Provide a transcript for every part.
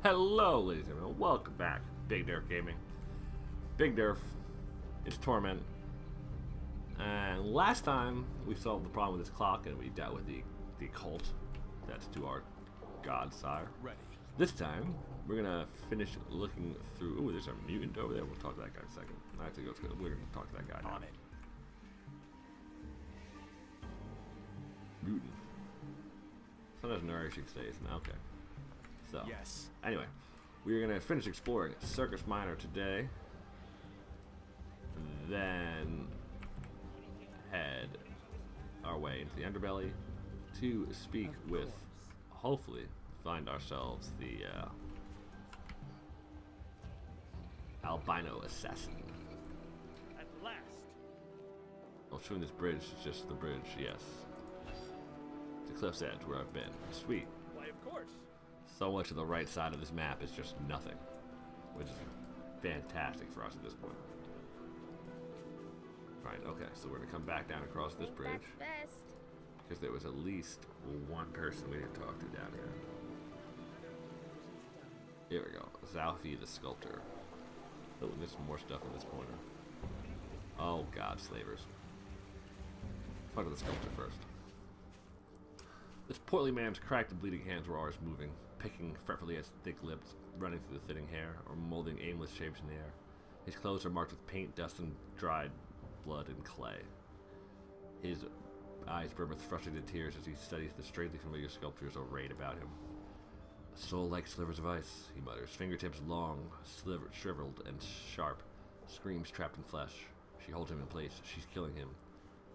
Hello, ladies and gentlemen. Welcome back, Big Nerf Gaming. Big Nerf, it's Torment. And last time we solved the problem with this clock and we dealt with the cult. That's to our god sire. Ready. This time we're gonna finish looking through. Ooh, there's a mutant over there. We'll talk to that guy in a second. Actually, we're gonna talk to that guy now. On it. Mutant. Sometimes nourishing stays. Okay. So. Yes. Anyway, we're gonna finish exploring Circus Minor today. Then head our way into the underbelly to speak with, hopefully, find ourselves the albino assassin. At last. I'll show you this bridge. It's just the bridge, yes. The cliff's edge where I've been. Sweet. Why, of course. So much of the right side of this map is just nothing, which is fantastic for us at this point. Right, okay, so we're gonna come back down across this bridge. That's best. Because there was at least one person we didn't talk to down here. Here we go. Zalfi the Sculptor. Oh, and there's some more stuff in this corner. Oh god, slavers. Talk to the sculptor first. This portly man's cracked and bleeding hands were always moving, picking fretfully at thick lips, running through the thinning hair, or molding aimless shapes in the air. His clothes are marked with paint, dust, and dried blood and clay. His eyes burn with frustrated tears as he studies the strangely familiar sculptures arrayed about him. A soul like slivers of ice, he mutters, fingertips long, shriveled and sharp, screams trapped in flesh. She holds him in place. She's killing him.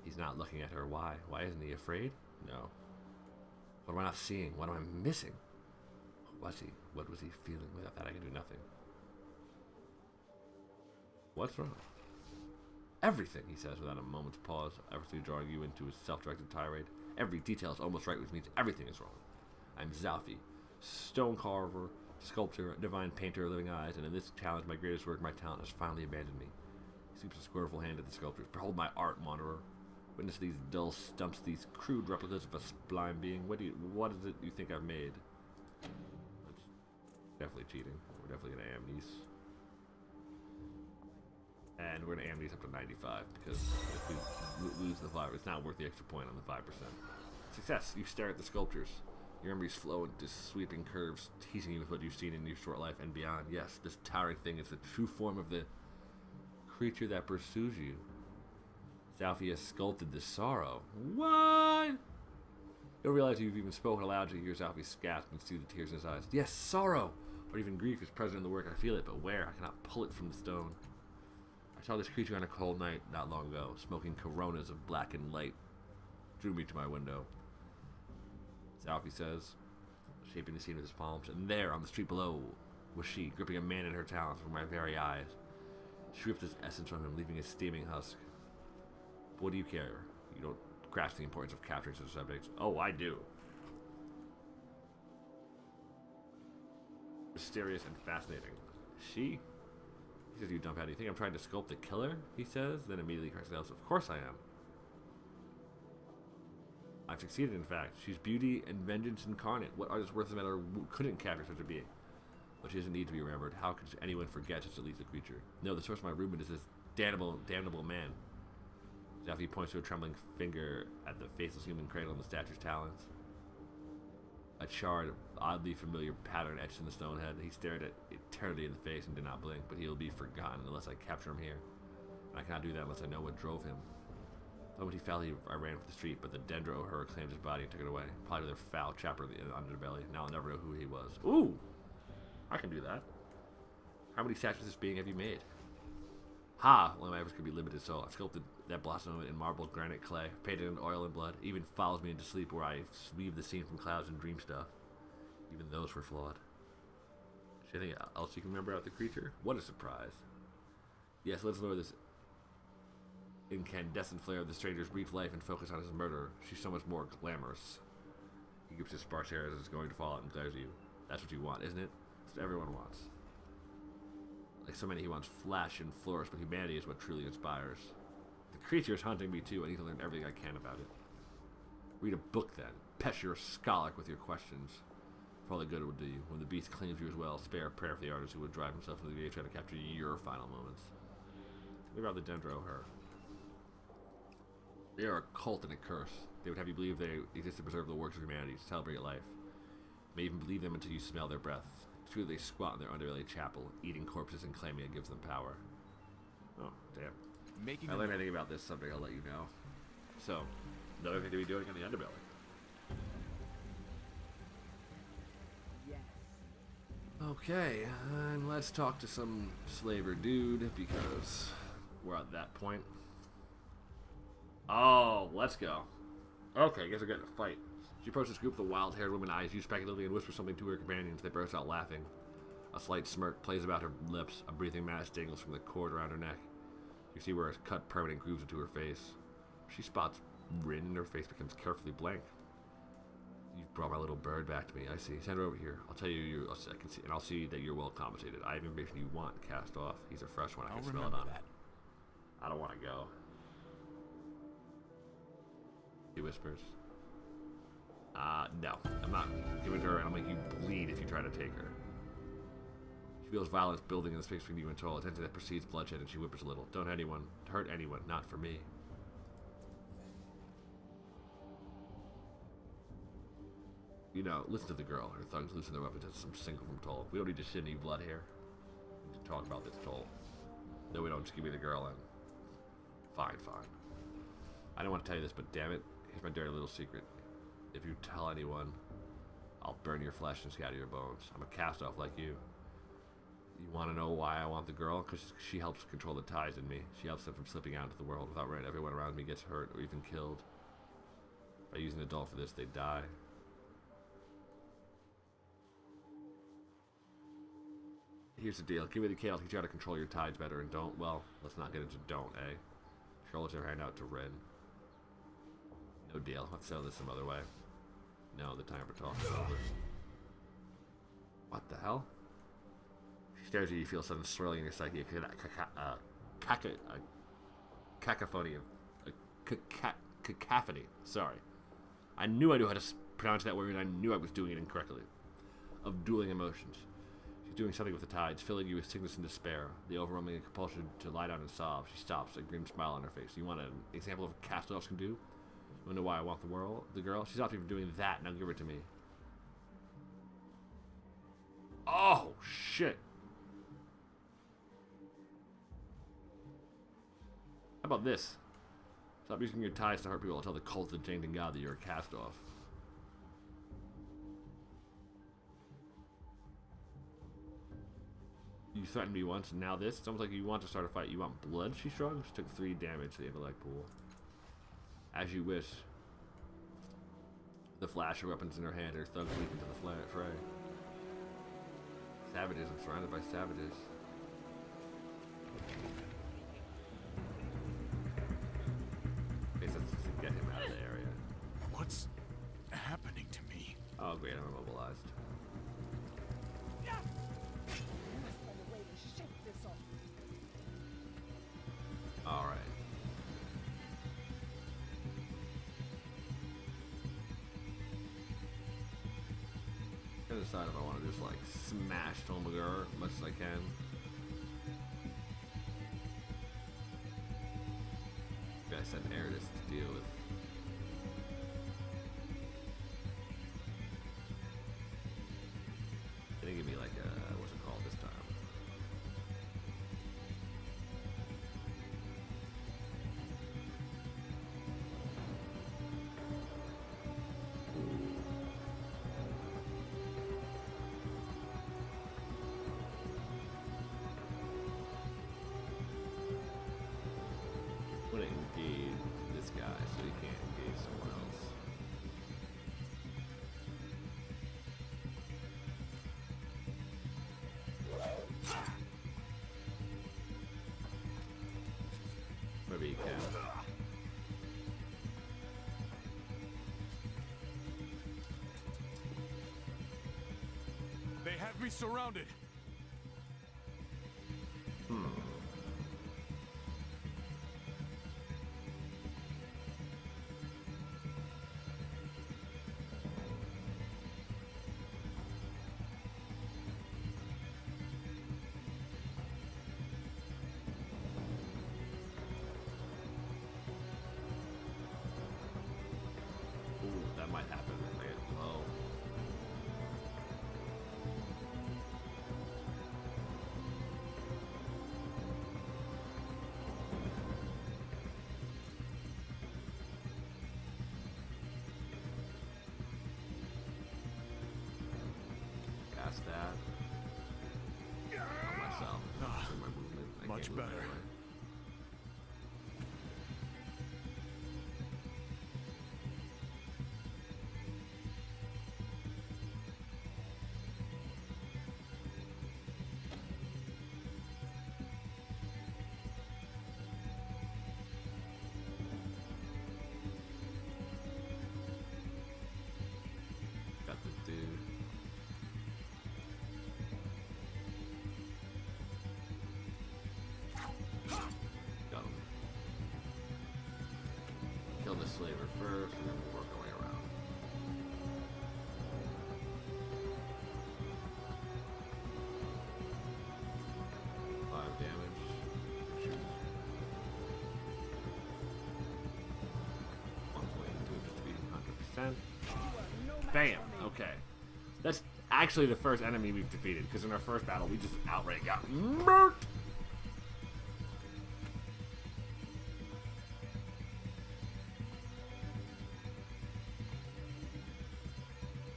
He's not looking at her. Why? Why isn't he afraid? No. What am I not seeing? What am I missing? What was he? What was he feeling? Without that, I can do nothing. What's wrong? Everything, he says without a moment's pause, effortlessly drawing you into his self-directed tirade. Every detail is almost right, which means everything is wrong. I'm Zalfi, stone carver, sculptor, divine painter of living eyes, and in this challenge, my greatest work, my talent, has finally abandoned me. He sweeps a scornful hand at the sculptures. Behold my art, wanderer. Witness these dull stumps, these crude replicas of a sublime being. What is it you think I've made? That's definitely cheating. We're definitely gonna amnesia. And we're gonna amnesia up to 95 because if we lose the 5, it's not worth the extra point on the 5%. Success. You stare at the sculptures. Your memories flow into sweeping curves, teasing you with what you've seen in your short life and beyond. Yes, this towering thing is the true form of the creature that pursues you. Zalfi has sculpted the sorrow. What? You'll realize you've even spoken aloud to hear Zalfi's gasp and see the tears in his eyes. Yes, sorrow! Or even grief is present in the work. I feel it, but where? I cannot pull it from the stone. I saw this creature on a cold night not long ago, smoking coronas of blackened light. Drew me to my window. Zalfi says, shaping the scene with his palms. And there, on the street below, was she, gripping a man in her talons from my very eyes. She ripped his essence from him, leaving a steaming husk. What do you care? You don't grasp the importance of capturing such subjects. Oh, I do. Mysterious and fascinating. She? He says, you dumbhead. You think I'm trying to sculpt the killer? He says, then immediately cracks out. Of course I am. I've succeeded, in fact. She's beauty and vengeance incarnate. What artist worth the matter couldn't capture such a being? But she doesn't need to be remembered. How could anyone forget such a lethal creature? No, the source of my ruin is this damnable man. Zalfi points to a trembling finger at the faceless human cradle in the statue's talons. A charred, oddly familiar pattern etched in the stone head. He stared at eternity in the face and did not blink, but he will be forgotten unless I capture him here. And I cannot do that unless I know what drove him. The moment he fell, I ran for the street, but the Dendro horror claimed his body and took it away. Probably their foul chapter in the underbelly. Now I'll never know who he was. Ooh! I can do that. How many statues of this being have you made? Ha! One of my efforts could be limited, so I've sculpted that blossom in marble, granite, clay, painted in oil and blood, even follows me into sleep where I weave the scene from clouds and dream stuff. Even those were flawed. Is there anything else you can remember about the creature? What a surprise. Yes, let's lower this incandescent flare of the stranger's brief life and focus on his murderer. She's so much more glamorous. He gives his sparse hair as it's going to fall out and glares at you. That's what you want, isn't it? That's what everyone wants. Like so many, he wants flash and flourish, but humanity is what truly inspires. The creature is hunting me too. I need to learn everything I can about it. Read a book then. Pest your scholars with your questions. For all the good it will do you. When the beast claims you as well, spare a prayer for the artist who would drive himself into the grave trying to capture your final moments. Leave out the Dendro, her. They are a cult and a curse. They would have you believe they exist to preserve the works of humanity, to celebrate life. You may even believe them until you smell their breath. It's true they squat in their underbelly chapel, eating corpses and claiming it gives them power. Oh, damn. If I learn anything about this subject, I'll let you know. So, another thing to be doing in the underbelly. Okay, and let's talk to some slaver dude, because we're at that point. Oh, let's go. Okay, I guess we're getting a fight. She approaches this group. The wild-haired woman eyes you speculatively and whispers something to her companions. They burst out laughing. A slight smirk plays about her lips. A breathing mass dangles from the cord around her neck. You see where it's cut permanent grooves into her face. She spots Rin, and her face becomes carefully blank. You've brought my little bird back to me. I see. Send her over here. I'll tell you. I can see, and I'll see that you're well compensated. I have information you want. Cast off. He's a fresh one. I can smell it on that. I don't want to go. He whispers. No. I'm not giving her, and I'll make you bleed if you try to take her. She feels violence building in the space between you and Toll. Attention that precedes bloodshed, and she whispers a little. Don't hurt anyone. Not for me. You know, listen to the girl. Her thugs loosen their weapons as some single from Toll. We don't need to shed any blood here. We need to talk about this Toll. No, we don't. Just give me the girl and... Fine. I don't want to tell you this, but damn it, here's my dirty little secret. If you tell anyone, I'll burn your flesh and scatter your bones. I'm a cast-off like you. You want to know why I want the girl? Because she helps control the tides in me. She helps them from slipping out into the world without running. Everyone around me gets hurt or even killed. If I use an adult for this, they die. Here's the deal. Give me the key. I'll teach you how to control your tides better, and don't, well, let's not get into don't, eh? She holds her hand out to Rin. No deal. Let's settle this some other way. No, the time for talk is over. What the hell? She stares at you. You feel sudden swirling in your psyche. A cacophony. Cacophony. Sorry. I knew how to pronounce that word, and I knew I was doing it incorrectly. Of dueling emotions. Doing something with the tides, filling you with sickness and despair, the overwhelming compulsion to lie down and sob. She stops, a grim smile on her face. You want an example of what cast-offs can do? You want to know why I want the girl? She stopped me from doing that, now give her to me. Oh, shit. How about this? Stop using your ties to hurt people. I'll tell the cult of the Jane God that you're a cast-off. You threatened me once, and now this? It's almost like you want to start a fight. You want blood? She shrugs. Took 3 damage to the intellect pool. As you wish. The flash of weapons in her hand, her thugs leap into the fray. Savages. I'm surrounded by savages. Okay, so let's just get him out of the area. What's happening to me? Oh, great. I'm immobilized. Alright. I decide if I want to just like smash Tomagur as much as I can. Gotta send Aridus to deal with. They didn't give me like a what's it called this time? I'm gonna engage this guy so he can't engage someone else. Maybe he can. They have me surrounded. cast that on myself. Ah, So my movement, I much can't move better. anyway. Got the dude. Got him. Kill the slaver first, and then we'll work our way around. Five damage. Shoot. 1.2 just to be 100%. Bam! Okay. That's actually the first enemy we've defeated, because in our first battle we just outright got murked!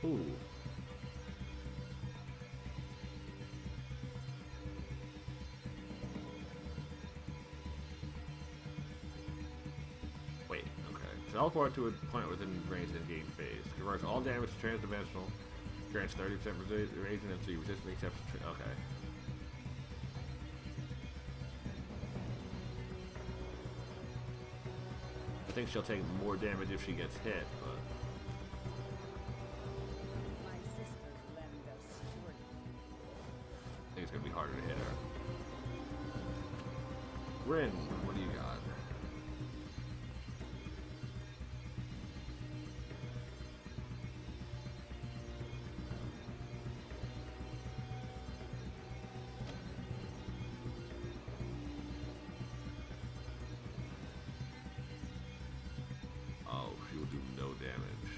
Ooh. Wait, okay. Teleport to a point within range and gain phase. Converts all damage to transdimensional. Grants 30% evasion until you resist and accept. Okay. I think she'll take more damage if she gets hit, but. My sisters lend their strength. I think it's gonna be harder to hit her. Rin, what do you got? Oh, she will do no damage.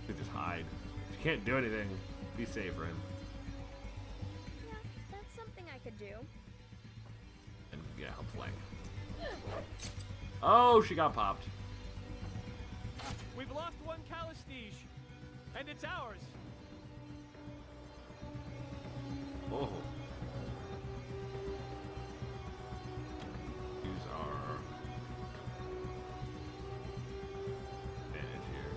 You just hide. If you can't do anything, be safe, Rin. Yeah, that's something I could do. And yeah, help flank. Oh, she got popped. We've lost one Calistige, and it's ours. Oh. Use our advantage here.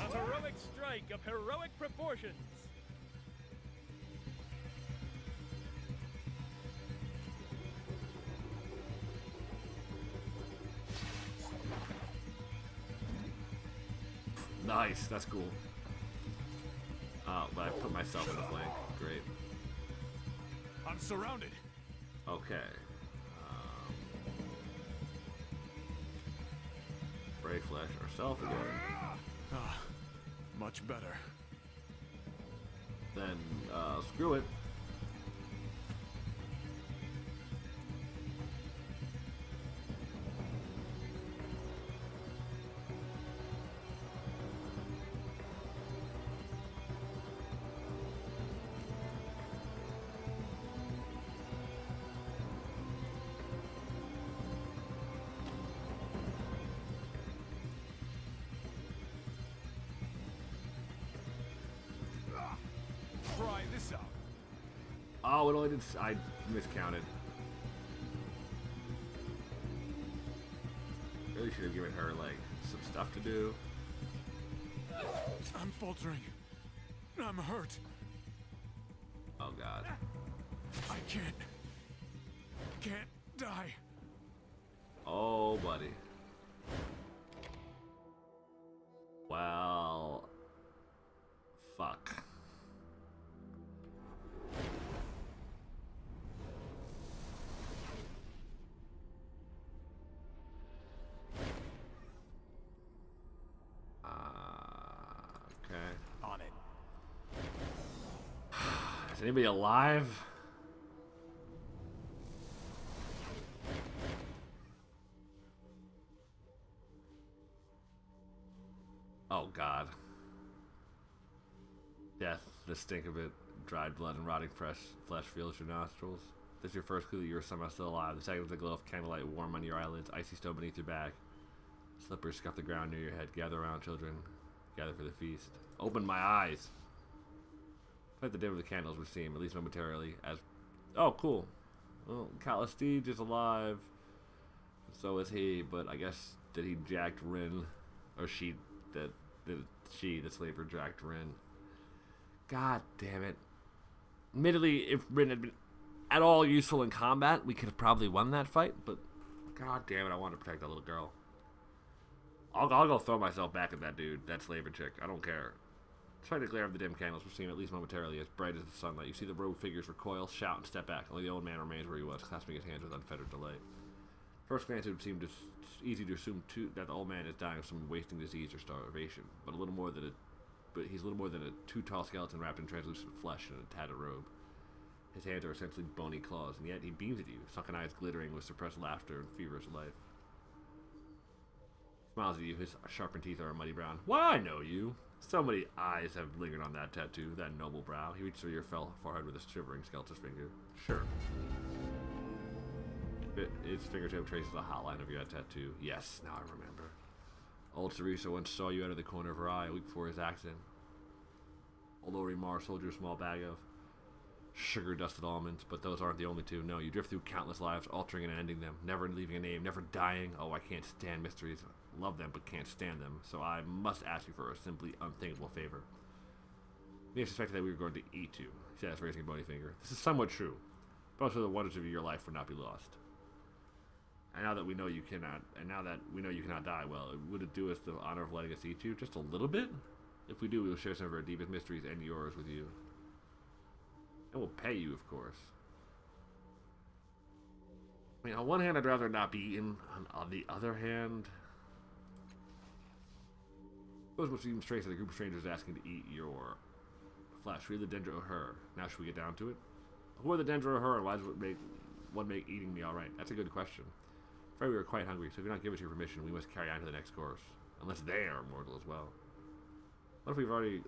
A heroic strike of heroic proportions. Nice, that's cool. Oh, but I put myself in the flank. Great. I'm surrounded. Okay. Brave Flesh ourselves again. Ah, much better. Then, screw it. Try this out. Oh, it only did. I miscounted. Really should have given her like some stuff to do. I'm faltering. I'm hurt. Oh God. I can't die. Oh, buddy. Well, fuck. Okay. On it. Is anybody alive? Oh God. Death, the stink of it. dried blood and rotting fresh flesh fills your nostrils. This is your first clue that you're somehow still alive. The second is the glow of candlelight warm on your eyelids, icy stone beneath your back. Slippers scuff the ground near your head. Gather around, children. Gather for the feast. Open my eyes! Like the dim of the candles would seem, at least momentarily, as... Oh, cool. Well, Callistege is alive. So is he, but I guess that he jacked Rin. Or she, the slaver jacked Rin. God damn it. Admittedly, if Rin had been at all useful in combat, we could have probably won that fight, but god damn it, I want to protect that little girl. I'll go throw myself back at that dude, that slaver chick. I don't care. Despite the glare of the dim candles, which seem at least momentarily as bright as the sunlight, you see the robed figures recoil, shout, and step back. Only the old man remains where he was, clasping his hands with unfettered delight. First glance, it would seem easy to assume that the old man is dying of some wasting disease or starvation, but he's little more than a too tall skeleton wrapped in translucent flesh and a tattered robe. His hands are essentially bony claws, and yet he beams at you, sunken eyes glittering with suppressed laughter and feverish life. Smiles at you, his sharpened teeth are a muddy brown. Why, I know you! So many eyes have lingered on that tattoo, that noble brow. He reached through your forehead with a shivering skeleton's finger. Sure. His fingertip traces a hot line of your tattoo. Yes, now I remember. Old Teresa once saw you out of the corner of her eye a week before his accident. Although Remar sold you a small bag of sugar-dusted almonds, but those aren't the only two. No, you drift through countless lives, altering and ending them, never leaving a name, never dying. Oh, I can't stand mysteries. Love them, but can't stand them. So I must ask you for a simply unthinkable favor. We have suspected that we were going to eat you, he says, raising a bony finger. This is somewhat true, but also the wonders of your life would not be lost. And now that we know you cannot die, well, would it do us the honor of letting us eat you just a little bit? If we do, we will share some of our deepest mysteries and yours with you. And we'll pay you, of course. I mean, on one hand, I'd rather not be eaten. On the other hand, those must seem strange that a group of strangers asking to eat your flesh. We're the Dendro her. Now should we get down to it? Who are the Dendro her, and why does one make eating me alright? That's a good question. I'm afraid we are quite hungry, so if you're not given your permission, we must carry on to the next course. Unless they are immortal as well. What if we've already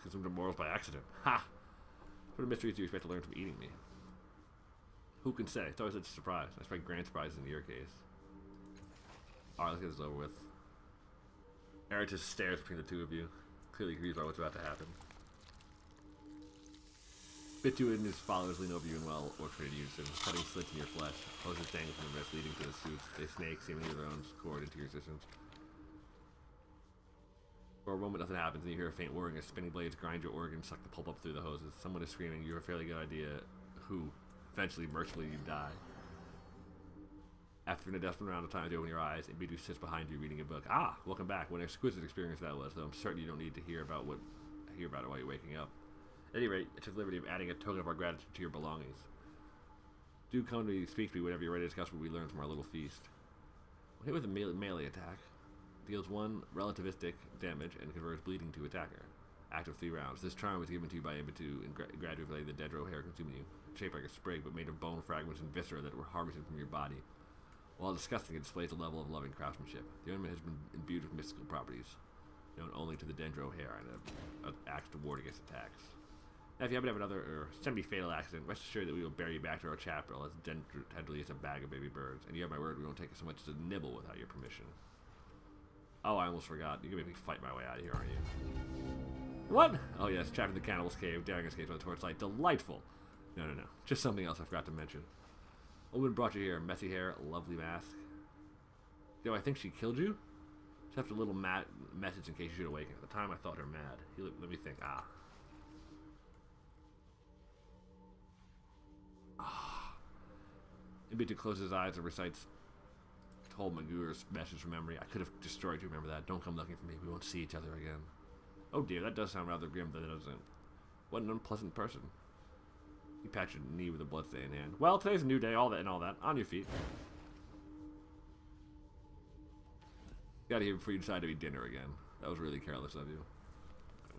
consumed immortals by accident? Ha! What are mysteries do you expect to learn from eating me? Who can say? It's always such a surprise. I expect grand surprises in your case. Alright, let's get this over with. Eric just stares between the two of you, clearly confused by what's about to happen. Bitu and his followers lean over you in well-orchestrated unison, cutting slits in your flesh, hoses dangling from the wrist leading to the suits. They snake, seemingly with their own cord into your existence. For a moment, nothing happens, and you hear a faint whirring as spinning blades grind your organs, suck the pulp up through the hoses. Someone is screaming. You have a fairly good idea who. Eventually, mercifully, you die. After a desperate amount of time, you open your eyes, and Bidu sits behind you reading a book. Ah, welcome back. What an exquisite experience that was, though I'm certain you don't need to hear about it while you're waking up. At any rate, I took the liberty of adding a token of our gratitude to your belongings. Do come to me, speak to me whenever you're ready to discuss what we learned from our little feast. Hit with a melee attack. Deals 1 relativistic damage and converts bleeding to attacker. Active 3 rounds. This charm was given to you by Imbitu and gradually the Dendro hair consuming you. Shaped like a sprig, but made of bone fragments and viscera that were harvested from your body. While disgusting, it displays a level of loving craftsmanship. The ornament has been imbued with mystical properties, known only to the Dendro hair, and acts to ward against attacks. Now, if you happen to have another semi-fatal accident, rest assured that we will bear you back to our chapel as tenderly as a bag of baby birds. And you have my word, we won't take so much as a nibble without your permission. Oh, I almost forgot. You're gonna make me fight my way out of here, aren't you? What? Oh yes, trapped in the cannibal's cave, daring escape by the torchlight. Delightful. No. Just something else I forgot to mention. Owen brought you here. Messy hair, lovely mask. Yo, I think she killed you? She left a little message in case you should awaken. At the time, I thought her mad. Let me think. Imbitu closes his eyes and recites Tol Magur's message from memory. I could have destroyed you, remember that. Don't come looking for me. We won't see each other again. Oh dear, that does sound rather grim, doesn't it? What an unpleasant person. He pats your knee with a bloodstained hand. Well, today's a new day, all that. On your feet. Got here before you decide to eat dinner again. That was really careless of you.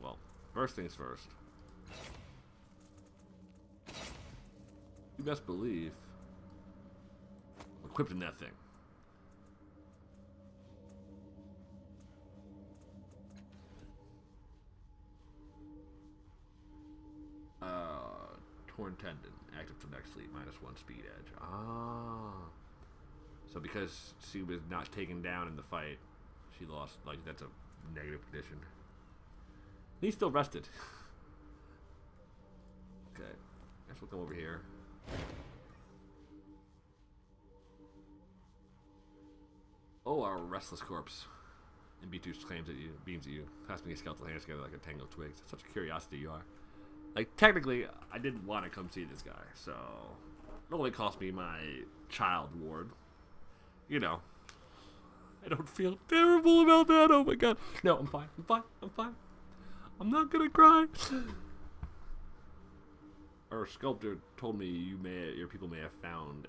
Well, first things first. You best believe I'm equipped in that thing. Torn tendon. Active till next sleep. -1 speed edge. Ah. So because she was not taken down in the fight, she lost. Like, that's a negative condition. He's still rested. Okay. Guess we'll come over here. Oh, our restless corpse. And B2 claims at you, beams at you, clasping his skeletal hands together like a tangle of twigs. Such a curiosity you are. Like, technically, I didn't want to come see this guy, so it only cost me my child ward. You know, I don't feel terrible about that. Oh my god. No, I'm fine. I'm fine. I'm fine. I'm not gonna cry. Our sculptor told me your people may have found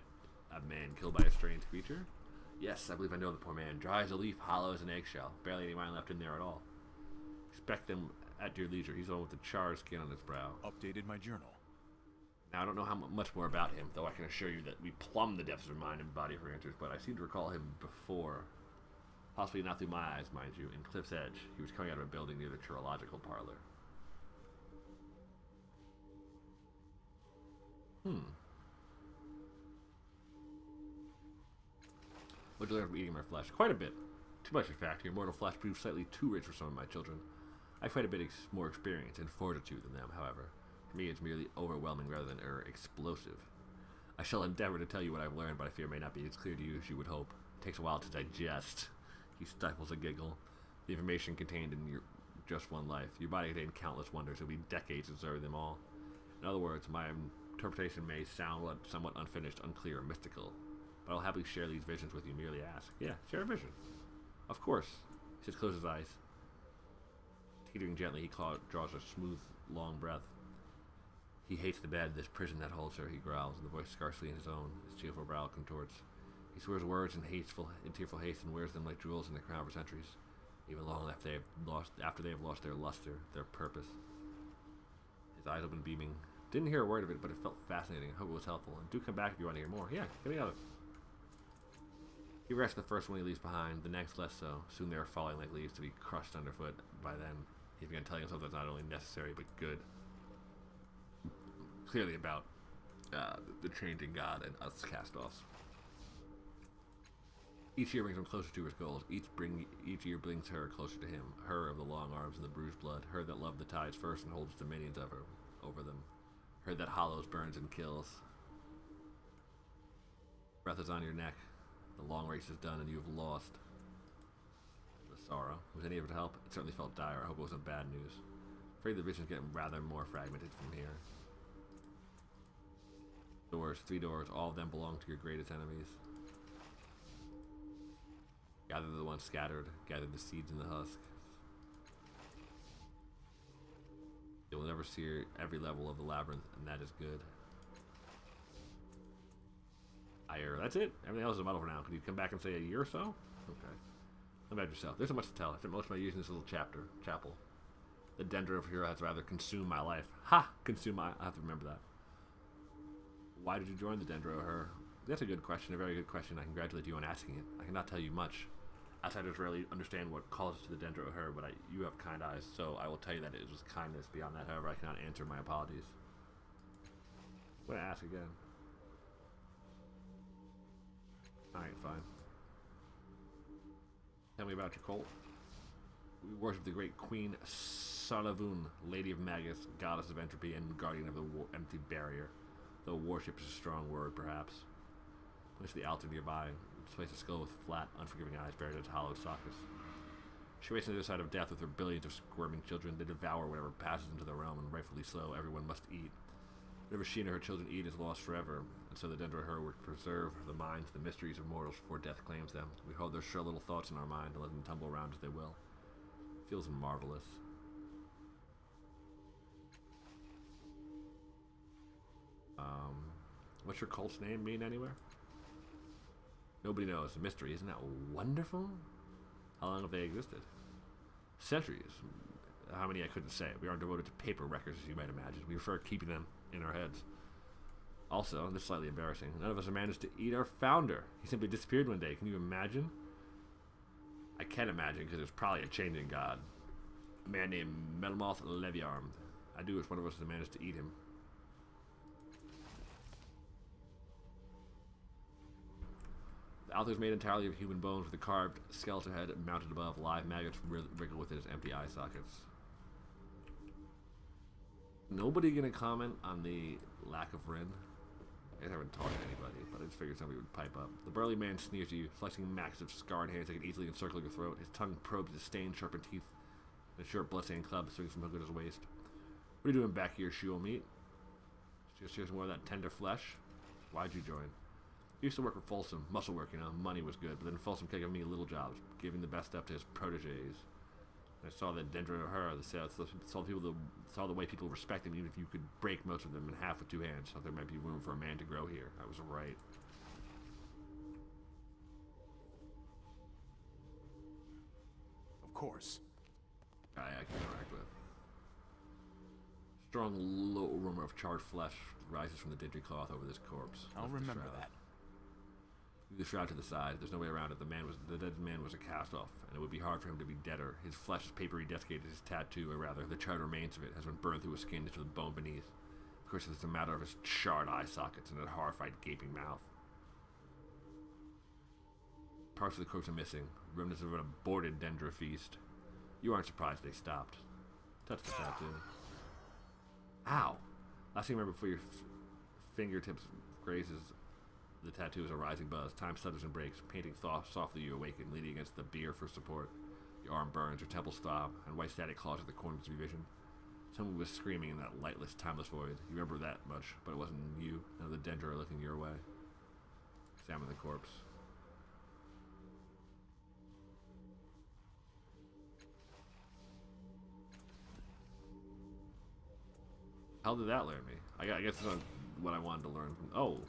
a man killed by a strange creature. Yes, I believe I know the poor man. Dry as a leaf, hollow as an eggshell. Barely any mind left in there at all. Expect them at your leisure. He's the one with the charred skin on his brow. Updated my journal. Now, I don't know how much more about him, though I can assure you that we plumb the depths of mind and body for answers, but I seem to recall him before. Possibly not through my eyes, mind you, in Cliff's Edge. He was coming out of a building near the Chirological Parlor. What'd you learn from eating my flesh? Quite a bit. Too much, in fact. Your mortal flesh proves slightly too rich for some of my children. I have quite a bit more experience and fortitude than them, however. For me, it's merely overwhelming rather than explosive. I shall endeavor to tell you what I've learned, but I fear it may not be as clear to you as you would hope. It takes a while to digest. He stifles a giggle. The information contained in your just one life. Your body contained countless wonders. It will be decades to observe them all. In other words, my interpretation may sound somewhat unfinished, unclear, mystical. But I'll happily share these visions with you. Merely ask. Yeah, share a vision. Of course. He says, close his eyes. Teetering gently, he draws a smooth, long breath. He hates the bed, this prison that holds her, he growls, and the voice scarcely in his own. His cheerful brow contorts. He swears words in tearful haste and wears them like jewels in the crown for centuries, even long after they have lost their luster, their purpose. His eyes open beaming. Didn't hear a word of it, but it felt fascinating. I hope it was helpful. And do come back if you want to hear more. Yeah, get me out of it. He rests the first one he leaves behind, the next less so. Soon they are falling like leaves to be crushed underfoot. By then, he's begun telling himself that's not only necessary, but good. Clearly about the changing God and us cast-offs. Each year brings him closer to his goals. Each year brings her closer to him. Her of the long arms and the bruised blood. Her that loved the tides first and holds dominions over them. Her that hollows, burns, and kills. Breath is on your neck. The long race is done and you have lost. The sorrow. Was any of it help? It certainly felt dire. I hope it wasn't bad news. Afraid the vision's getting rather more fragmented from here. Doors, 3 doors, all of them belong to your greatest enemies. Gather the ones scattered, gather the seeds in the husk. You will never see every level of the labyrinth, and that is good. That's it. Everything else is a muddle for now. Can you come back and say a year or so? Okay. How about yourself? There's so much to tell. I spent most of my years in this little chapel. The Dendro of Hero has rather consumed my life. Ha! I have to remember that. Why did you join the Dendro of Her? That's a good question, a very good question. I congratulate you on asking it. I cannot tell you much. Outsiders rarely understand what calls us to the Dendro of Her, but you have kind eyes, so I will tell you that it was kindness. Beyond that, however, I cannot answer. My apologies. I'm going to ask again. Alright, fine. Tell me about your cult. We worship the great Queen Salavun, Lady of Magus, Goddess of Entropy, and Guardian of the Empty Barrier. Though worship is a strong word, perhaps. Place the altar nearby. Place a skull with flat, unforgiving eyes buried in its hollow sockets. She waits on the other side of death with her billions of squirming children. They devour whatever passes into their realm, and rightfully so, everyone must eat. Whatever she and her children eat is lost forever, and so the Dendro of Her would preserve the minds, the mysteries of mortals before death claims them. We hold their shrill little thoughts in our mind and let them tumble around as they will. It feels marvelous. What's your cult's name mean anywhere? Nobody knows. A mystery. Isn't that wonderful? How long have they existed? Centuries. How many I couldn't say. We aren't devoted to paper records, as you might imagine. We prefer keeping them in our heads. Also, and this is slightly embarrassing, none of us have managed to eat our founder. He simply disappeared one day. Can you imagine? I can imagine, because there's probably a changing god. A man named Melmoth Leviarm. I do wish one of us had managed to eat him. Althor's made entirely of human bones with a carved skeleton head mounted above. Live maggots wriggle within his empty eye sockets. Nobody gonna comment on the lack of Rin? I haven't talked to anybody, but I just figured somebody would pipe up. The burly man sneers at you, flexing massive scarred hands that can easily encircle your throat. His tongue probes his stained, sharpened teeth, and a short bloodstained club swings from hook at his waist. What are you doing back here, Shul meat? Just here's more of that tender flesh? Why'd you join? I used to work with Folsom. Muscle work, you know. Money was good, but then Folsom kept giving me little jobs, giving the best stuff to his proteges. I saw that Dendra her, saw the way people respect him, even if you could break most of them in half with two hands. Thought there might be room for a man to grow here. I was right. Of course. Guy I can interact with. Strong, low aroma of charred flesh rises from the dingy cloth over this corpse. I'll remember that. The shroud to the side. There's no way around it. The dead man was a cast-off, and it would be hard for him to be deader. His flesh is papery desiccated. His tattoo, or rather, the charred remains of it, has been burned through his skin into the bone beneath. Of course, it's a matter of his charred eye sockets and a horrified, gaping mouth. Parts of the corpse are missing. Remnants of an aborted Dendra feast. You aren't surprised they stopped. Touch the tattoo. Ow! Last thing you remember before your fingertips grazes the tattoo is a rising buzz. Time stutters and breaks. Painting softly, you awaken, leaning against the bier for support. Your arm burns, your temples throb, and white static claws at the corners of your vision. Someone was screaming in that lightless, timeless void. You remember that much, but it wasn't you. None of the Dendra are looking your way. Examine the corpse. How did that learn me? I guess it's not what I wanted to learn. Oh,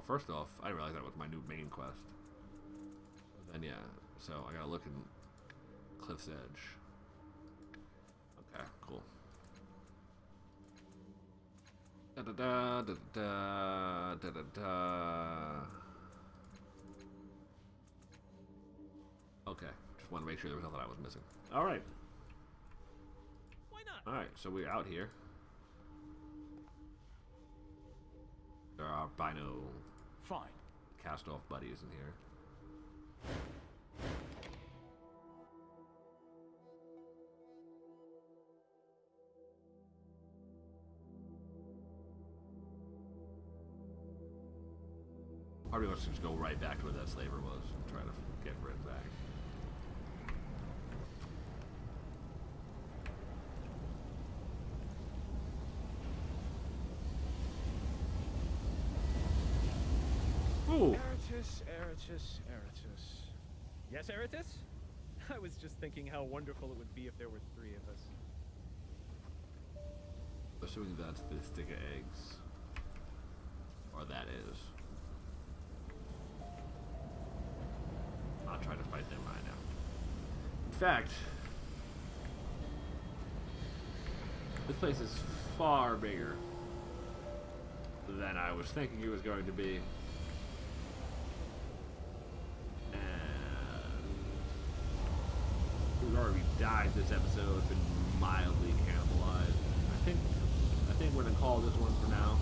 first off, I didn't realize that was my new main quest. But then, yeah, so I gotta look in Cliff's Edge. Okay, cool. Da da da da da da da da. Okay, just wanted to make sure there was nothing I was missing. All right. Why not? All right, so we're out here. There are Bino Fine. cast-off buddies in here. Part of me wants to just go right back to where that slaver was and try to get Rin back. Ooh. Eratus. Yes, Eratus? I was just thinking how wonderful it would be if there were 3 of us. Assuming that's the stick of eggs. Or that is. I'll try to fight them right now. In fact, this place is far bigger than I was thinking it was going to be. We've already died this episode, been mildly cannibalized. I think we're gonna call this one for now.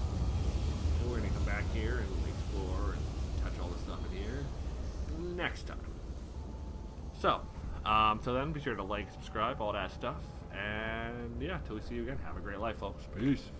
And we're gonna come back here and explore and touch all the stuff in here next time. So, till then, be sure to like, subscribe, all that stuff. And yeah, till we see you again, have a great life, folks. Peace.